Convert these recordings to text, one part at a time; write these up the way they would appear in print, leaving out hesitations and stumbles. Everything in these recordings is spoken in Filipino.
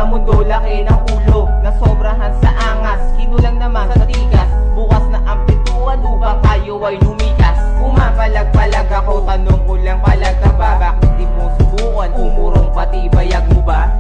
mundo, laki ng ulo na sobrahan sa angas, kinulang naman sa tigas. Bukas na ang pintuan upang tayo ay lumikas. Pumapalag-palag ako, tanong ko lang, palag ka ba? Bakit di mo subukan? Umurong pati bayag mo ba?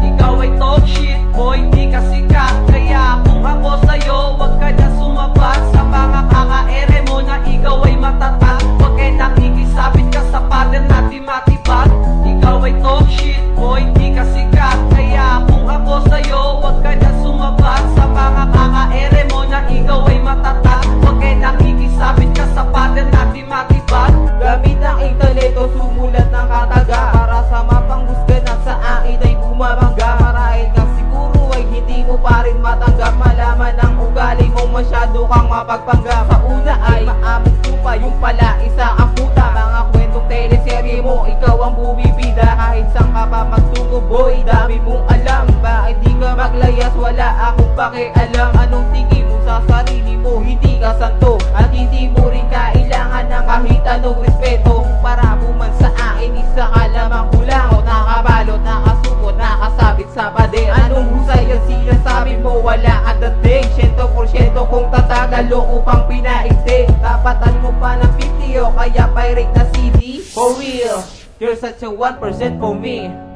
Ikaw ay talk shit, boy, di ka sikat. Kaya kung ako sa'yo, wag ka na sumabak sa mga kaka-ere mo na ikaw ay matatag. Wag kayo nakikisabit ka sa pader na di matibag. Ikaw ay talk shit, boy, di ka sikat. Kaya kung ako sa'yo, wag ka na sumabak sa mga kaka-ere mo na ikaw ay matatag. Wag kayo nakikisabit ka sa pader na di matibag. Gamit ang intelekto, sumulat ng kataga para sa mapanghusga na sa akin ay bumabangga. Marahil ka siguro ay hindi mo pa rin matanggap. Malaman ang ugali mo, masyado kang mapagpanggap. Sa una ay maamit ko pa, yung pala isa kang puta. Mga kwentong teleserye mo, ikaw ang bumibida. Kahit saan ka pa magtungo, boy, dami mong alam. Bakit di ka maglayas, wala akong pakialam. Anong tingin mo sa sarili mo, hindi ka santo. At hindi mo rin kailangan ng kahit anong respeto. Para buman sa akin, isa ka lamang kulang. O nakabalot, nakasupot, nakasabit sa pader. Anong husay ang sinasabi mo, wala ka dating. 100% kung tatagalo upang pinaigting. Tapatan mo pa ng 50 o kaya pirate na CD. For real, you're such a 1% for me.